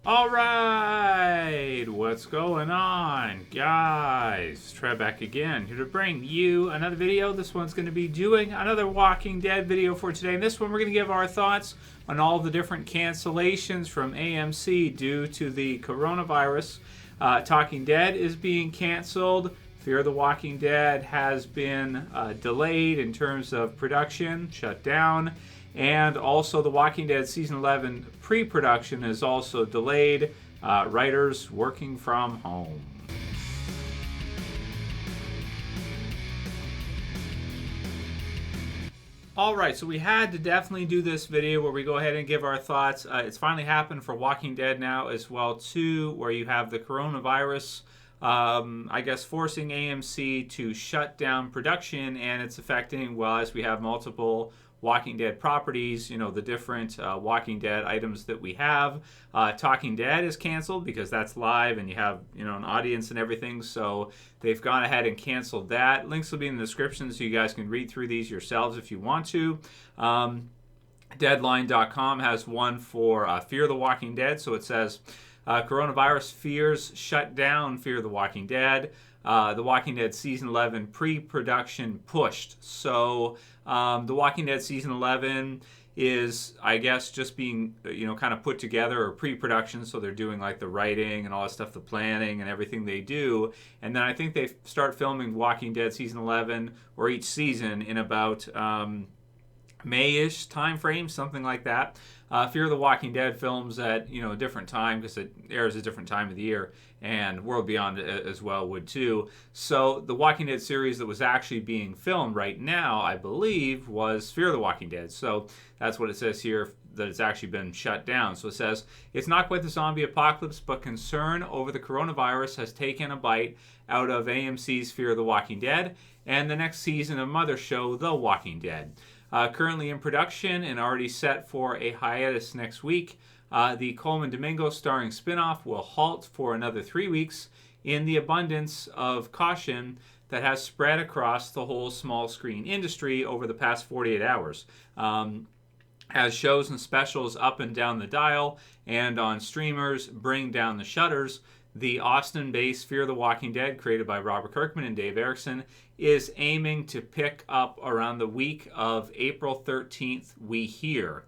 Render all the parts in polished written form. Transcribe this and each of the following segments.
All right, what's going on, guys? Trev back again, here to bring you another video. This one's going to be doing another Walking Dead video for today. In this one, we're going to give our thoughts on all the different cancellations from AMC due to the coronavirus. Talking Dead is being canceled. Fear the Walking Dead has been delayed in terms of production, shut down. And also The Walking Dead Season 11 pre-production is also delayed. Writers working from home. Alright, so we had to definitely do this video where we go ahead and give our thoughts. It's finally happened for Walking Dead now as well too, where you have the coronavirus I guess forcing AMC to shut down production, and it's affecting, well, as we have multiple Walking Dead properties, you know, the different Walking Dead items that we have. Talking Dead is canceled because that's live and you have, you know, an audience and everything, so they've gone ahead and canceled that. Links will be in the description so you guys can read through these yourselves if you want to. Deadline.com has one for Fear the Walking Dead, so it says coronavirus fears shut down Fear the Walking Dead. The Walking Dead Season 11 pre-production pushed. So The Walking Dead Season 11 is, I guess, just being, you know, kind of put together, or pre-production, so they're doing like the writing and all that stuff, the planning and everything they do. And then I think they start filming Walking Dead Season 11, or each season, in about May-ish time frame, something like that. Fear the Walking Dead films at, you know, a different time because it airs a different time of the year, and World Beyond as well would too. So the Walking Dead series that was actually being filmed right now, I believe, was Fear the Walking Dead. So that's what it says here, that it's actually been shut down. So it says, it's not quite the zombie apocalypse, but concern over the coronavirus has taken a bite out of AMC's Fear the Walking Dead and the next season of Mother Show, The Walking Dead. Currently in production and already set for a hiatus next week. The Coleman Domingo starring spinoff will halt for another 3 weeks in the abundance of caution that has spread across the whole small screen industry over the past 48 hours. As shows and specials up and down the dial and on streamers bring down the shutters, the Austin-based Fear the Walking Dead, created by Robert Kirkman and Dave Erickson, is aiming to pick up around the week of April 13th, we hear.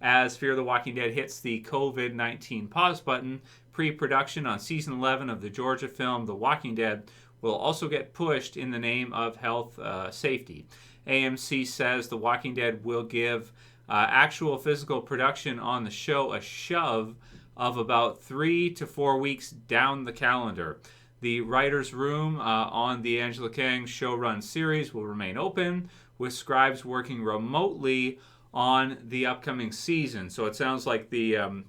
As Fear the Walking Dead hits the COVID-19 pause button, pre-production on Season 11 of the Georgia film The Walking Dead will also get pushed in the name of health safety. AMC says The Walking Dead will give actual physical production on the show a shove of about 3 to 4 weeks down the calendar. The writer's room on the Angela Kang show-run series will remain open, with scribes working remotely on the upcoming season. So it sounds like the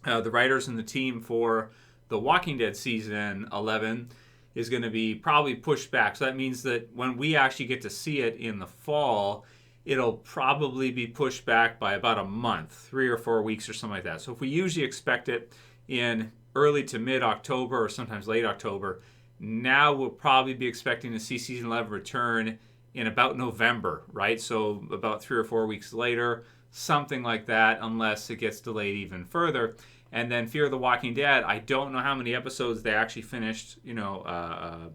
writers and the team for The Walking Dead Season 11 is going to be probably pushed back. So that means that when we actually get to see it in the fall, it'll probably be pushed back by about a month, 3 or 4 weeks or something like that. So if we usually expect it in early to mid-October or sometimes late October, now we'll probably be expecting to see Season 11 return in about November, right? So about 3 or 4 weeks later, something like that, unless it gets delayed even further. And then Fear the Walking Dead, I don't know how many episodes they actually finished, you know,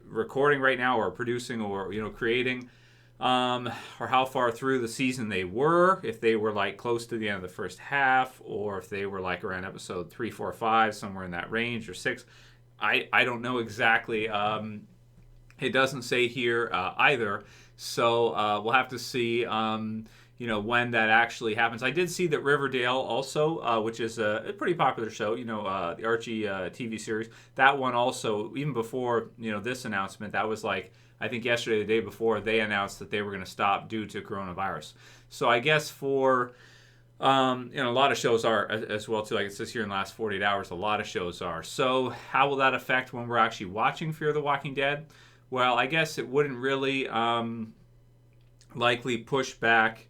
recording right now, or producing, or, you know, creating. Or how far through the season they were, if they were like close to the end of the first half, or if they were like around episode 3, 4, 5, somewhere in that range, or 6. I don't know exactly. It doesn't say here either, so we'll have to see you know, when that actually happens. I did see that Riverdale also, which is a pretty popular show, you know, the Archie TV series, that one also, even before, you know, this announcement, that was like, I think yesterday, the day before, they announced that they were going to stop due to coronavirus. So I guess for, you know, a lot of shows are as well too, like it says here in the last 48 hours, a lot of shows are. So how will that affect when we're actually watching Fear the Walking Dead? Well, I guess it wouldn't really likely push back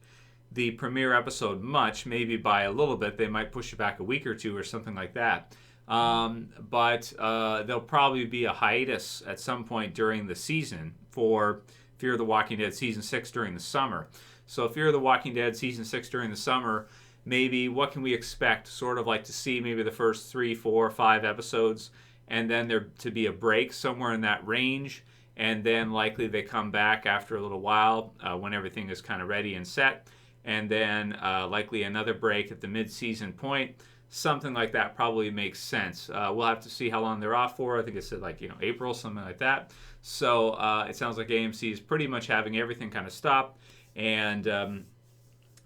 the premiere episode much, maybe by a little bit. They might push it back a week or two or something like that. But there'll probably be a hiatus at some point during the season for Fear the Walking Dead Season 6 during the summer. So Fear the Walking Dead Season 6 during the summer maybe what can we expect, sort of like to see maybe the first 3, 4, 5 episodes, and then there to be a break somewhere in that range, and then likely they come back after a little while when everything is kind of ready and set, and then likely another break at the mid-season point. Something like that probably makes sense. We'll have to see how long they're off for. I think it said April, something like that. So it sounds like AMC is pretty much having everything kind of stop, and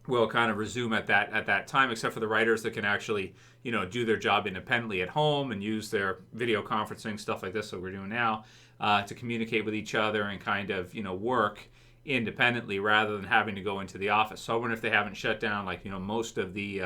we'll kind of resume at that time, except for the writers that can actually do their job independently at home and use their video conferencing, stuff like this that we're doing now, to communicate with each other and kind of work independently rather than having to go into the office. So I wonder if they haven't shut down most of the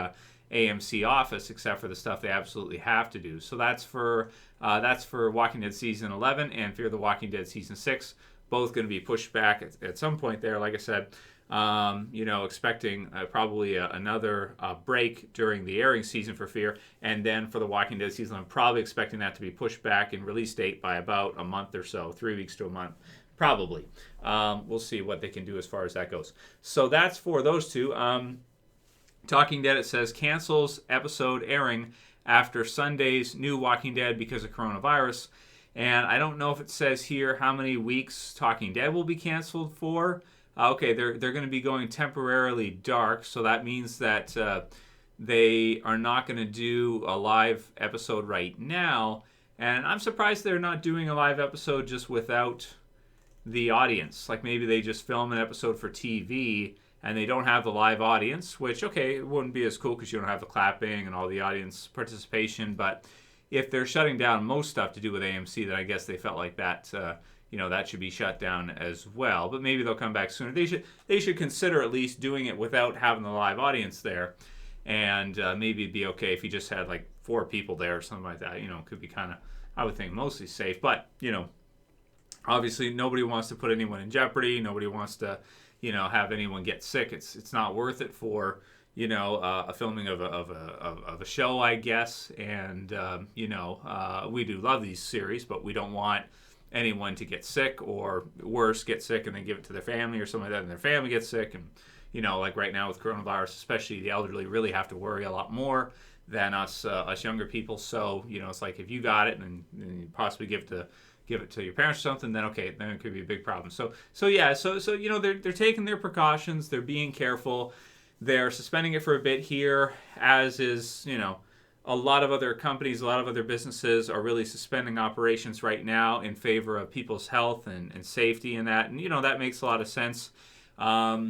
AMC office, except for the stuff they absolutely have to do. So that's for Walking Dead season 11 and Fear the Walking Dead season 6, both going to be pushed back at some point there. Like I said, expecting probably another break during the airing season for Fear, and then for the Walking Dead season, I'm probably expecting that to be pushed back in release date by about a month or so, 3 weeks to a month, probably. We'll see what they can do as far as that goes. So that's for those two. Talking Dead, it says, cancels episode airing after Sunday's new Walking Dead because of coronavirus. And I don't know if it says here how many weeks Talking Dead will be canceled for. Okay, they're going to be going temporarily dark, so that means that they are not going to do a live episode right now. And I'm surprised they're not doing a live episode just without the audience. Like maybe they just film an episode for TV and they don't have the live audience, which, okay, it wouldn't be as cool because you don't have the clapping and all the audience participation. But if they're shutting down most stuff to do with AMC, then I guess they felt like that, that should be shut down as well. But maybe they'll come back sooner. They should consider at least doing it without having the live audience there. And maybe it'd be okay if you just had 4 people there or something like that. It could be kind of, I would think, mostly safe. But, obviously nobody wants to put anyone in jeopardy. Nobody wants to have anyone get sick. It's not worth it for a filming of a show, I guess. And we do love these series, but we don't want anyone to get sick, or worse, get sick and then give it to their family or something like that, and their family gets sick. And right now with coronavirus, especially the elderly really have to worry a lot more than us younger people. So it's like if you got it and you possibly give it to your parents or something, then okay, then it could be a big problem. So they're taking their precautions, they're being careful, they're suspending it for a bit here, as is a lot of other companies, a lot of other businesses are really suspending operations right now in favor of people's health and safety and that, and that makes a lot of sense. To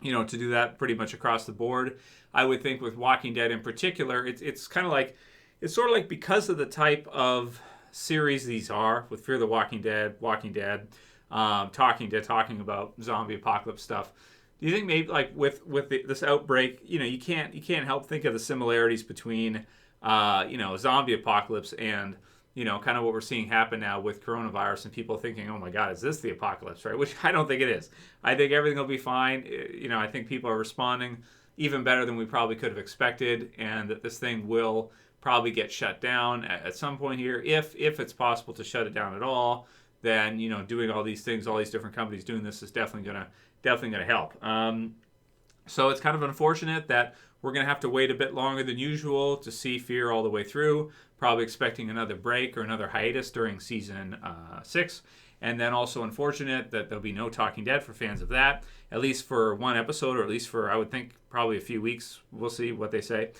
do that pretty much across the board. I would think with Walking Dead in particular, it's kind of like, it's sort of like, because of the type of series these are, with Fear the Walking Dead, Talking Dead, talking about zombie apocalypse stuff. Do you think maybe with this outbreak, you can't help think of the similarities between zombie apocalypse and kind of what we're seeing happen now with coronavirus, and people thinking, oh my God, is this the apocalypse, right? Which I don't think it is. I think everything will be fine. I think people are responding even better than we probably could have expected, and that this thing will probably get shut down at some point here, if it's possible to shut it down at all. Then doing all these things, all these different companies doing this is definitely gonna help. So it's kind of unfortunate that we're gonna have to wait a bit longer than usual to see Fear all the way through. Probably expecting another break or another hiatus during season 6. And then also unfortunate that there'll be no Talking Dead for fans of that, at least for one episode, or at least for, I would think, probably a few weeks. We'll see what they say.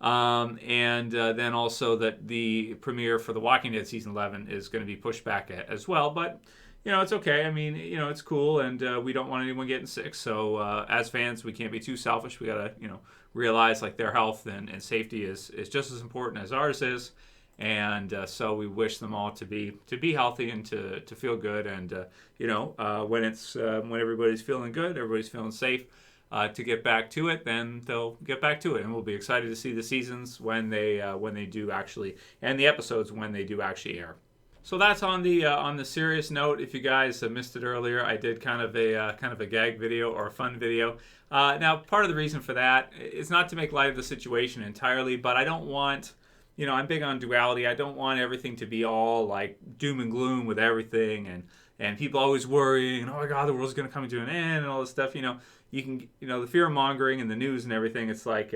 And then also that the premiere for The Walking Dead season 11 is going to be pushed back as well. But, it's okay. I mean, it's cool, and we don't want anyone getting sick. So as fans, we can't be too selfish. We got to, realize their health and safety is just as important as ours is. And so we wish them all to be healthy and to feel good. And, when everybody's feeling good, everybody's feeling safe, to get back to it, then they'll get back to it, and we'll be excited to see the seasons when they do actually, and the episodes when they do actually air. So that's on the serious note. If you guys missed it earlier, I did kind of a gag video or a fun video. Now, part of the reason for that is not to make light of the situation entirely, but I don't want, I'm big on duality. I don't want everything to be all doom and gloom with everything, and people always worrying, oh my God, the world's going to come to an end and all this stuff. You can, the fear mongering and the news and everything. It's like,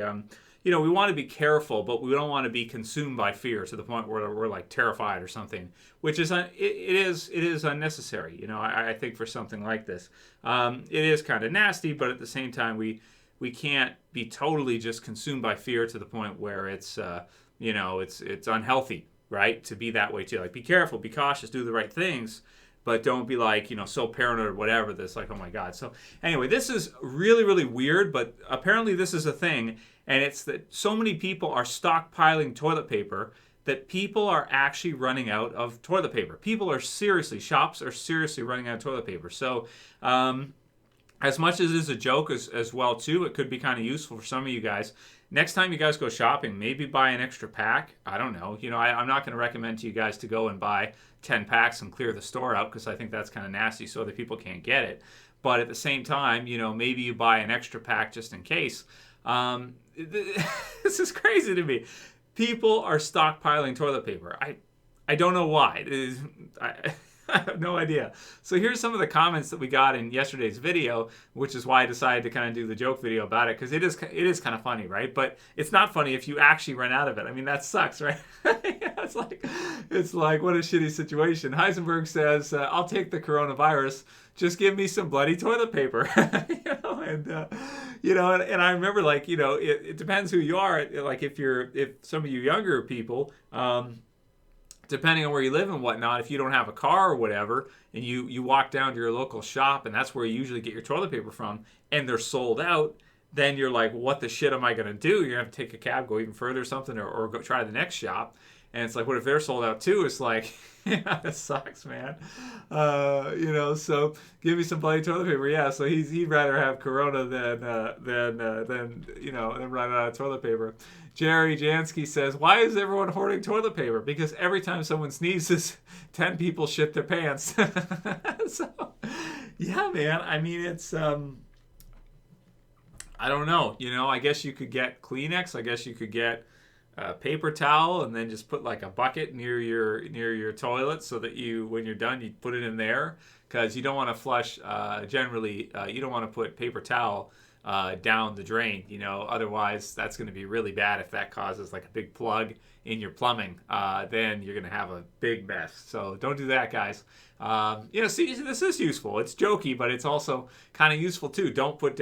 we want to be careful, but we don't want to be consumed by fear to the point where we're like terrified or something, which is it is unnecessary. I think for something like this, it is kind of nasty, but at the same time, we can't be totally just consumed by fear to the point where it's it's unhealthy, right? To be that way too. Like, be careful, be cautious, do the right things, but don't be like, so paranoid or whatever. That's like, oh my God. So anyway, this is really, really weird, but apparently this is a thing. And it's that so many people are stockpiling toilet paper that people are actually running out of toilet paper. Shops are seriously running out of toilet paper. So as much as it's a joke as well too, it could be kind of useful for some of you guys. Next time you guys go shopping, maybe buy an extra pack. I don't know. I'm not going to recommend to you guys to go and buy 10 packs and clear the store out, because I think that's kind of nasty so other people can't get it. But at the same time, maybe you buy an extra pack just in case. This is crazy to me. People are stockpiling toilet paper. I don't know why. I have no idea. So here's some of the comments that we got in yesterday's video, which is why I decided to kind of do the joke video about it, because it is kind of funny, right? But it's not funny if you actually run out of it. I mean, that sucks, right? It's like what a shitty situation. Heisenberg says, "I'll take the coronavirus. Just give me some bloody toilet paper." And I remember, like, it depends who you are. Like, if some of you younger people, depending on where you live and whatnot, if you don't have a car or whatever, and you walk down to your local shop, and that's where you usually get your toilet paper from, and they're sold out, then you're like, what the shit am I going to do? You're going to have to take a cab, go even further or something, or go try the next shop. And it's like, what if they're sold out too? It's like, that sucks, man. So give me some bloody toilet paper. Yeah, so he'd rather have Corona than run out of toilet paper. Jerry Jansky says, why is everyone hoarding toilet paper? Because every time someone sneezes, 10 people shit their pants. So, yeah, man. I mean, it's, I don't know. I guess you could get Kleenex. I guess you could get a paper towel, and then just put like a bucket near your toilet, so that when you're done, you put it in there, because you don't want to flush. Generally, you don't want to put paper towel down the drain. Otherwise that's going to be really bad. If that causes like a big plug in your plumbing, then you're going to have a big mess. So don't do that, guys. See, this is useful. It's jokey, but it's also kind of useful too. Don't put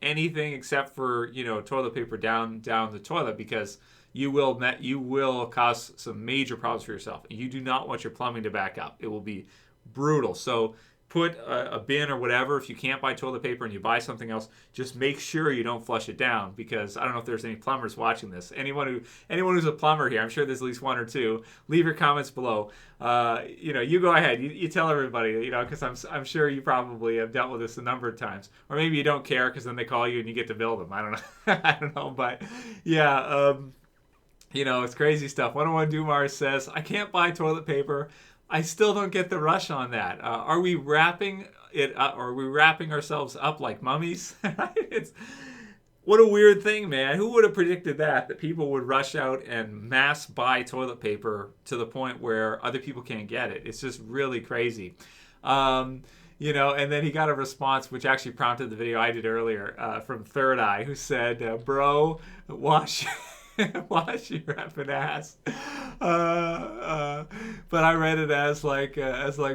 anything except for toilet paper down the toilet, because you will cause some major problems for yourself. You do not want your plumbing to back up. It will be brutal. So put a bin or whatever. If you can't buy toilet paper and you buy something else, just make sure you don't flush it down, because I don't know if there's any plumbers watching this. Anyone who's a plumber here, I'm sure there's at least one or two. Leave your comments below. You go ahead. You tell everybody, because I'm sure you probably have dealt with this a number of times. Or maybe you don't care, because then they call you and you get to bill them. I don't know. I don't know. But yeah, it's crazy stuff. 101 Dumar says, I can't buy toilet paper. I still don't get the rush on that. Are we wrapping it up? Are we wrapping ourselves up like mummies? What a weird thing, man. Who would have predicted that people would rush out and mass buy toilet paper to the point where other people can't get it? It's just really crazy. And then he got a response, which actually prompted the video I did earlier, from Third Eye, who said, bro, wash your effing ass. But I read it as like,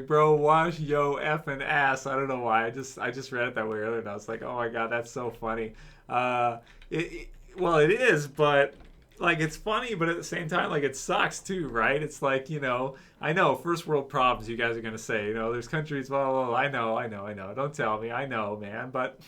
bro, wash yo effing ass. I don't know why. I just read it that way earlier, and I was like, oh my God, that's so funny. Well, it is, but like, it's funny, but at the same time, like, it sucks too, right? It's like, I know, first world problems, you guys are gonna say, there's countries, blah, blah, blah. I know. Don't tell me. I know, man, but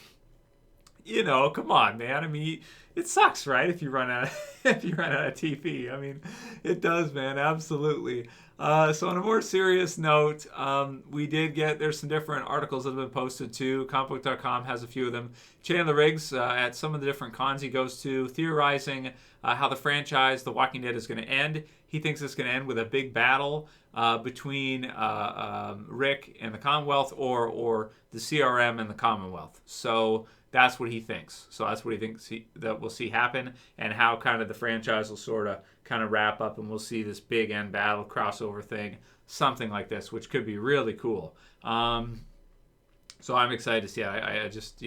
come on, man. I mean, it sucks, right? If you run out of TV. I mean, it does, man. Absolutely. So on a more serious note, there's some different articles that have been posted too. Commonwealth.com has a few of them. Chandler Riggs, at some of the different cons he goes to, theorizing how the franchise The Walking Dead is going to end. He thinks it's going to end with a big battle between Rick and the Commonwealth, or the CRM and the Commonwealth. So That's what he thinks. So that's what he thinks that we'll see happen, and how kind of the franchise will sort of kind of wrap up, and we'll see this big end battle crossover thing, something like this, which could be really cool. So I'm excited to see it. I just,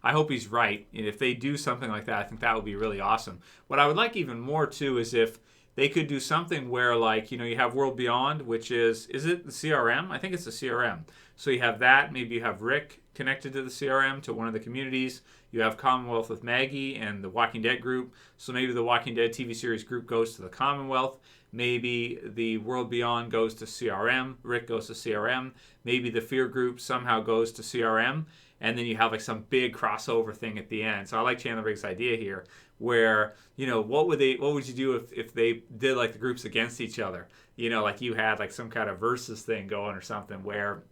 I hope he's right. And if they do something like that, I think that would be really awesome. What I would like even more, too, is if they could do something where, like, you have World Beyond, which is it the CRM? I think it's the CRM. So you have that. Maybe you have Rick connected to the CRM, to one of the communities. You have Commonwealth with Maggie and the Walking Dead group. So maybe the Walking Dead TV series group goes to the Commonwealth. Maybe the World Beyond goes to CRM. Rick goes to CRM. Maybe the Fear group somehow goes to CRM. And then you have like some big crossover thing at the end. So I like Chandler Riggs' idea here, where, what would you do if they did like the groups against each other? Like you had like some kind of versus thing going or something where,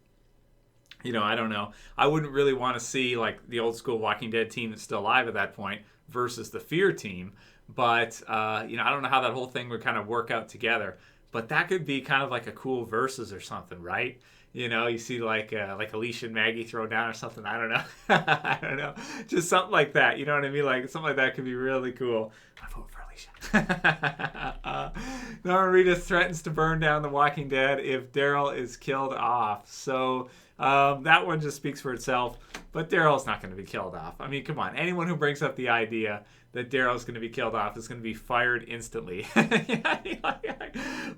I don't know. I wouldn't really want to see like the old school Walking Dead team that's still alive at that point versus the Fear team. But, I don't know how that whole thing would kind of work out together. But that could be kind of like a cool versus or something, right? You see like Alicia and Maggie throw down or something. I don't know. I don't know. Just something like that. You know what I mean? Like something like that could be really cool. I vote for Alicia. Norman Reedus threatens to burn down The Walking Dead if Daryl is killed off. So that one just speaks for itself. But Daryl's not going to be killed off. I mean, come on. Anyone who brings up the idea that Daryl's going to be killed off is going to be fired instantly.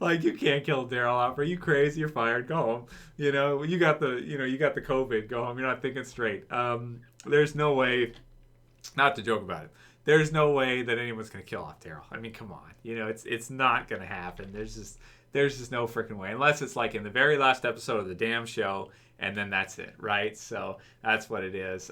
Like, you can't kill Daryl off. Are you crazy? You're fired. Go home. You got the COVID. Go home. You're not thinking straight. There's no way, not to joke about it, there's no way that anyone's going to kill off Daryl. I mean, come on. It's not going to happen. There's just no freaking way. Unless it's like in the very last episode of the damn show, and then that's it, right? So that's what it is.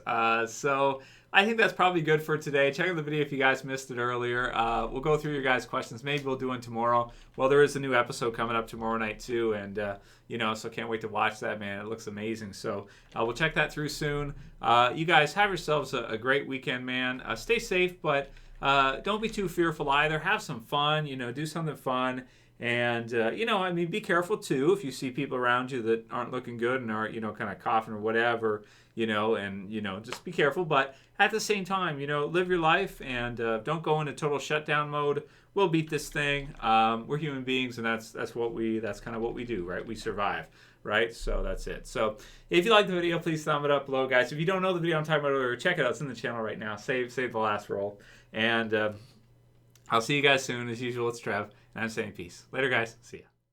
So I think that's probably good for today. Check out the video if you guys missed it earlier. We'll go through your guys' questions. Maybe we'll do one tomorrow. Well, there is a new episode coming up tomorrow night too, and so can't wait to watch that, man. It looks amazing. So we'll check that through soon. You guys have yourselves a great weekend, man. Stay safe, but don't be too fearful either. Have some fun. Do something fun. And, be careful, too, if you see people around you that aren't looking good and are, kind of coughing or whatever, just be careful. But at the same time, live your life and don't go into total shutdown mode. We'll beat this thing. We're human beings, and that's kind of what we do, right? We survive, right? So that's it. So if you like the video, please thumb it up below, guys. If you don't know the video I'm talking about earlier, check it out. It's in the channel right now. Save the last roll. And I'll see you guys soon. As usual, it's Trev. And I'm saying peace. Later, guys. See ya.